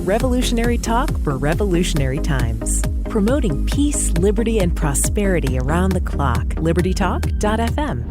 Revolutionary talk for revolutionary times. Promoting peace, liberty, and prosperity around the clock. LibertyTalk.fm.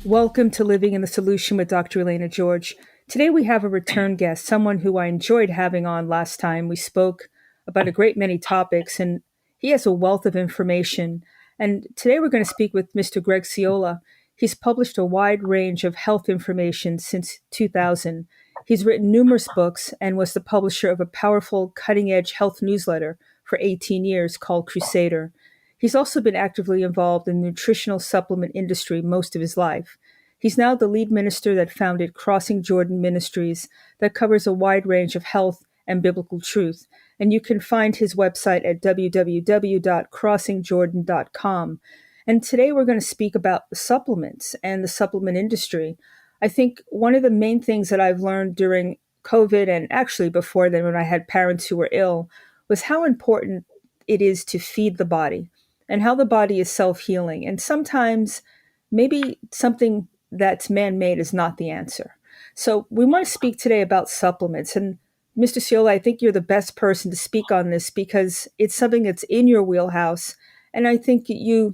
Welcome to Living in the Solution with Dr. Elena George. Today we have a return guest, someone who I enjoyed having on last time. We spoke about a great many topics, and he has a wealth of information. And today we're going to speak with Mr. Greg Ciola. He's published a wide range of health information since 2000. He's written numerous books and was the publisher of a powerful cutting-edge health newsletter for 18 years called CRUSADOR. He's also been actively involved in the nutritional supplement industry most of his life. He's now the lead minister that founded Crossing Jordan Ministries that covers a wide range of health and biblical truth. And you can find his website at www.crossingjordan.com. And today we're going to speak about supplements and the supplement industry. I think one of the main things that I've learned during COVID, and actually before then when I had parents who were ill, was how important it is to feed the body and how the body is self-healing. And sometimes maybe something that's man-made is not the answer. So we want to speak today about supplements. And Mr. Ciola, I think you're the best person to speak on this because it's something that's in your wheelhouse. And I think you're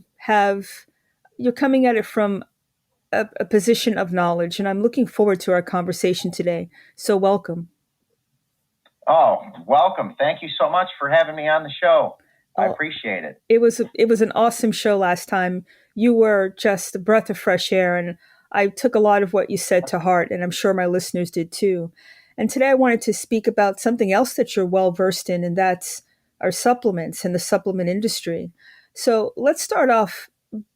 coming at it from a position of knowledge. And I'm looking forward to our conversation today. So welcome. Oh, welcome. Thank you so much for having me on the show. I appreciate it. It was an awesome show last time. You were just a breath of fresh air, and I took a lot of what you said to heart, and I'm sure my listeners did too. And today I wanted to speak about something else that you're well versed in, and that's our supplements and the supplement industry. So let's start off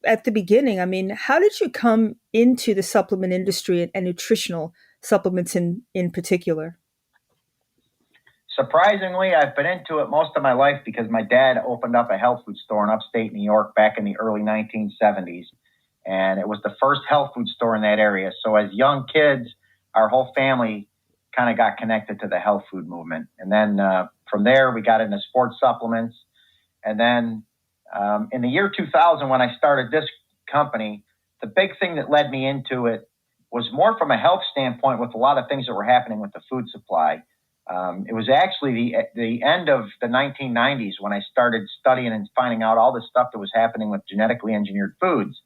at the beginning. I mean, how did you come into the supplement industry and nutritional supplements in particular? Surprisingly, I've been into it most of my life because my dad opened up a health food store in upstate New York back in the early 1970s. And it was the first health food store in that area. So as young kids, our whole family kind of got connected to the health food movement. And then from there, we got into sports supplements. And then in the year 2000, when I started this company, the big thing that led me into it was more from a health standpoint with a lot of things that were happening with the food supply. It was actually the end of the 1990s when I started studying and finding out all the stuff that was happening with genetically engineered foods.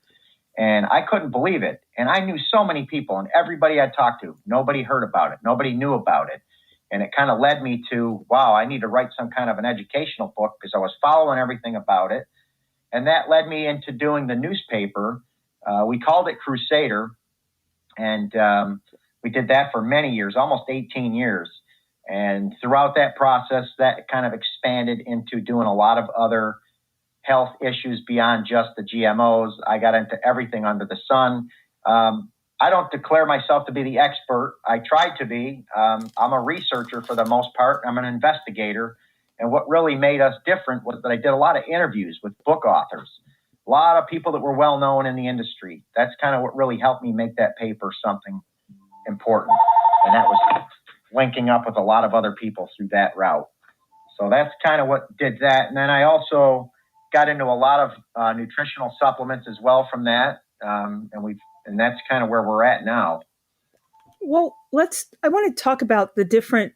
And I couldn't believe it. And I knew so many people, and everybody I talked to, nobody heard about it. Nobody knew about it. And it kind of led me to, wow, I need to write some kind of an educational book because I was following everything about it. And that led me into doing the newspaper. We called it CRUSADOR. And we did that for many years, almost 18 years. And throughout that process, that kind of expanded into doing a lot of other health issues beyond just the GMOs. I got into everything under the sun. I don't declare myself to be the expert. I tried to be. I'm a researcher for the most part. I'm an investigator. And what really made us different was that I did a lot of interviews with book authors, a lot of people that were well known in the industry. That's kind of what really helped me make that paper something important. And that was linking up with a lot of other people through that route. So that's kind of what did that. And then I also got into a lot of nutritional supplements as well from that. And that's kind of where we're at now. Well, I want to talk about the different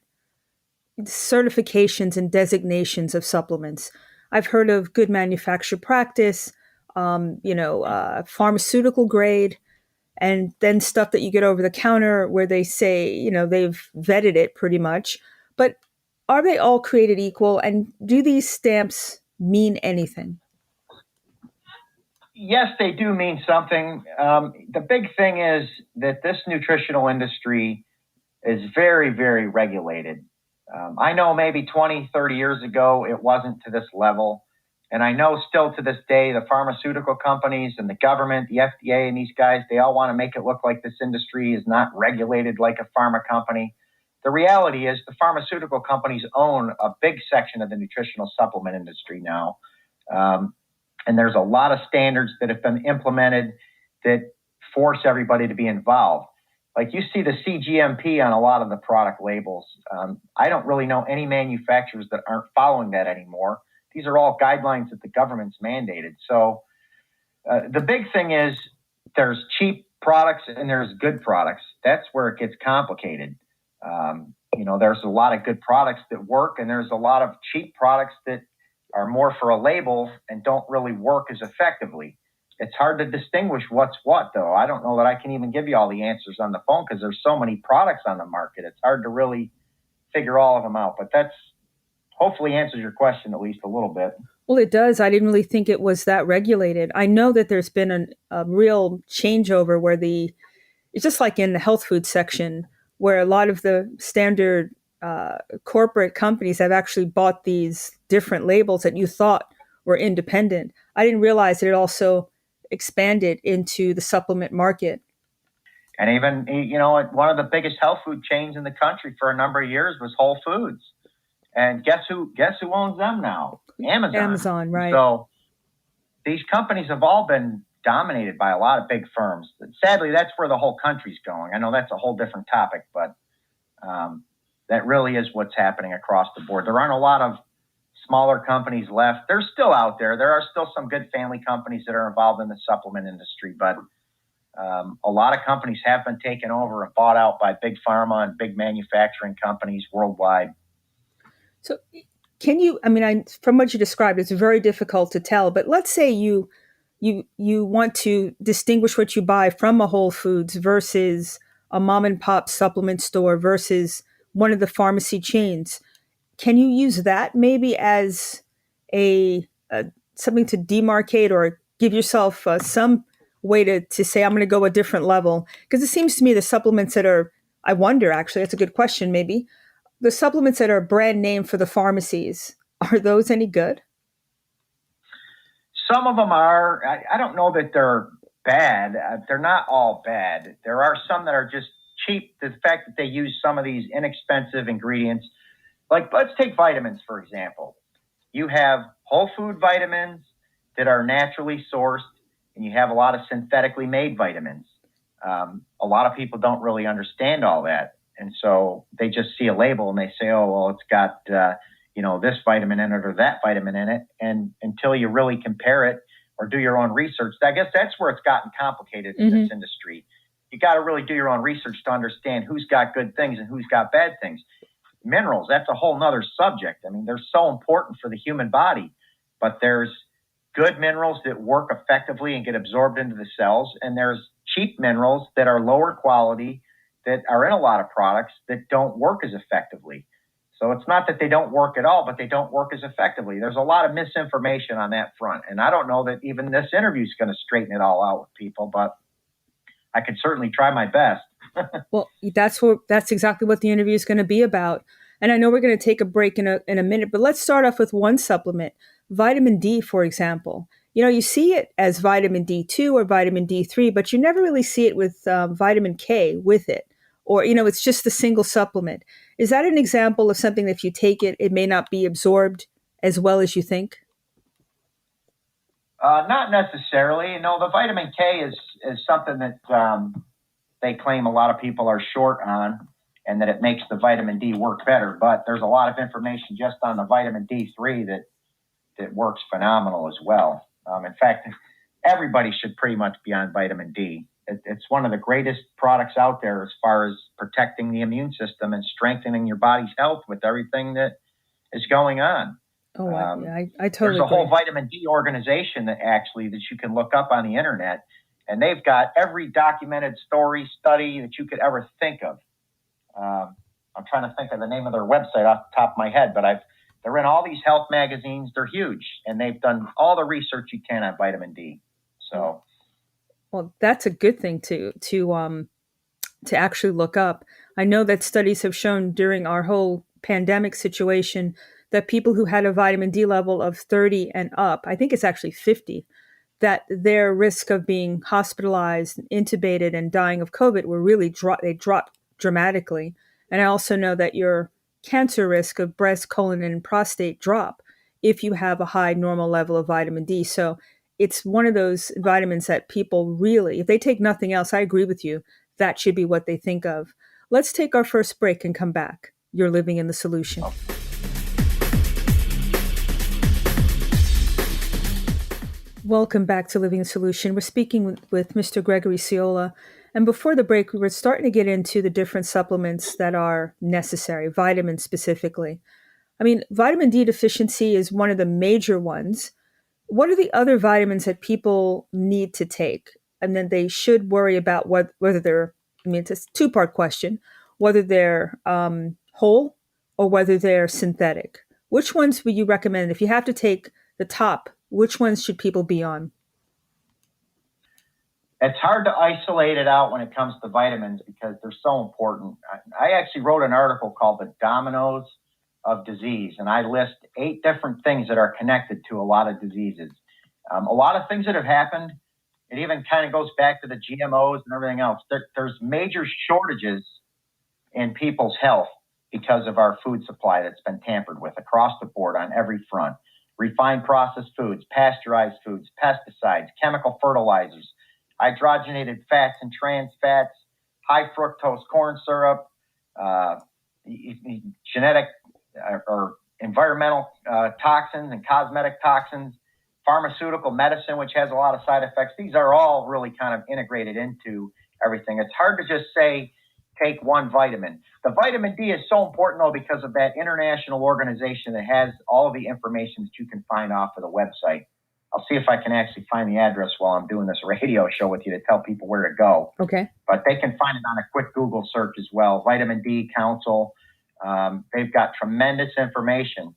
certifications and designations of supplements. I've heard of good manufacturer practice, pharmaceutical grade, and then stuff that you get over the counter where they say, they've vetted it pretty much. But are they all created equal? And do these stamps mean anything? Yes, they do mean something. The big thing is that this nutritional industry is very, very regulated. I know maybe 20, 30 years ago, it wasn't to this level. And I know still to this day, the pharmaceutical companies and the government, the FDA and these guys, they all want to make it look like this industry is not regulated like a pharma company. The reality is the pharmaceutical companies own a big section of the nutritional supplement industry now. And there's a lot of standards that have been implemented that force everybody to be involved. Like you see the CGMP on a lot of the product labels. I don't really know any manufacturers that aren't following that anymore. These are all guidelines that the government's mandated. So the big thing is there's cheap products and there's good products. That's where it gets complicated. There's a lot of good products that work, and there's a lot of cheap products that are more for a label and don't really work as effectively. It's hard to distinguish what's what, though. I don't know that I can even give you all the answers on the phone because there's so many products on the market. It's hard to really figure all of them out. But that's hopefully answers your question at least a little bit. Well, it does. I didn't really think it was that regulated. I know that there's been a real changeover where it's just like in the health food section, where a lot of the standard corporate companies have actually bought these different labels that you thought were independent. I didn't realize that it also expanded into the supplement market. And even, one of the biggest health food chains in the country for a number of years was Whole Foods. And guess who owns them now? Amazon, right. So these companies have all been dominated by a lot of big firms. Sadly, that's where the whole country's going. I know that's a whole different topic, but that really is what's happening across the board. There aren't a lot of smaller companies left. They're still out there. There are still some good family companies that are involved in the supplement industry, but a lot of companies have been taken over and bought out by big pharma and big manufacturing companies worldwide. So from what you described, it's very difficult to tell, but let's say you want to distinguish what you buy from a Whole Foods versus a mom and pop supplement store versus one of the pharmacy chains. Can you use that maybe as a something to demarcate or give yourself some way to say, I'm going to go a different level? Because it seems to me the supplements I wonder, actually, that's a good question maybe, the supplements that are brand name for the pharmacies, are those any good? Some of them are. I don't know that they're bad. They're not all bad. There are some that are just cheap. The fact that they use some of these inexpensive ingredients, like let's take vitamins, for example. You have whole food vitamins that are naturally sourced, and you have a lot of synthetically made vitamins. A lot of people don't really understand all that. And so they just see a label and they say, oh, well, it's got, this vitamin in it or that vitamin in it. And until you really compare it or do your own research, I guess that's where it's gotten complicated in this industry. You got to really do your own research to understand who's got good things and who's got bad things. Minerals, that's a whole nother subject. I mean, they're so important for the human body, but there's good minerals that work effectively and get absorbed into the cells. And there's cheap minerals that are lower quality that are in a lot of products that don't work as effectively. So it's not that they don't work at all, but they don't work as effectively. There's a lot of misinformation on that front. And I don't know that even this interview is going to straighten it all out with people, but I could certainly try my best. Well, that's exactly what the interview is going to be about. And I know we're going to take a break in a minute, but let's start off with one supplement, vitamin D, for example. You see it as vitamin D2 or vitamin D3, but you never really see it with vitamin K with it. Or, it's just a single supplement. Is that an example of something that if you take it, it may not be absorbed as well as you think? Not necessarily. The vitamin K is something that they claim a lot of people are short on, and that it makes the vitamin D work better. But there's a lot of information just on the vitamin D3 that works phenomenal as well. In fact, everybody should pretty much be on vitamin D. It's one of the greatest products out there as far as protecting the immune system and strengthening your body's health with everything that is going on. Oh, I totally There's a whole agree. vitamin D organization that you can look up on the internet, and they've got every documented story, study that you could ever think of. I'm trying to think of the name of their website off the top of my head, but they're in all these health magazines. They're huge, and they've done all the research you can on vitamin D. So, well, that's a good thing to actually look up. I know that studies have shown during our whole pandemic situation that people who had a vitamin D level of 30 and up, I think it's actually 50, that their risk of being hospitalized, intubated, and dying of COVID were really dropped dramatically. And I also know that your cancer risk of breast, colon, and prostate drop if you have a high normal level of vitamin D. So it's one of those vitamins that people really, if they take nothing else, I agree with you, that should be what they think of. Let's take our first break and come back. You're living in the solution. Welcome back to Living the Solution. We're speaking with Mr. Gregory Ciola. And before the break, we were starting to get into the different supplements that are necessary, vitamins specifically. I mean, vitamin D deficiency is one of the major ones. What are the other vitamins that people need to take? And then they should worry about whether they're, I mean, it's a two-part question, whether they're whole or whether they're synthetic. Which ones would you recommend? If you have to take the top, which ones should people be on? It's hard to isolate it out when it comes to vitamins because they're so important. I actually wrote an article called The Dominoes of Disease, and I list 8 different things that are connected to a lot of diseases. A lot of things that have happened, it even kind of goes back to the GMOs and everything else. There's major shortages in people's health because of our food supply that's been tampered with across the board on every front. Refined processed foods, pasteurized foods, pesticides, chemical fertilizers, hydrogenated fats and trans fats, high fructose corn syrup, genetic or environmental toxins and cosmetic toxins, pharmaceutical medicine, which has a lot of side effects. These are all really kind of integrated into everything. It's hard to just say, take one vitamin. The vitamin D is so important, though, because of that international organization that has all of the information that you can find off of the website. I'll see if I can actually find the address while I'm doing this radio show with you to tell people where to go. Okay. But they can find it on a quick Google search as well. Vitamin D Council. They've got tremendous information.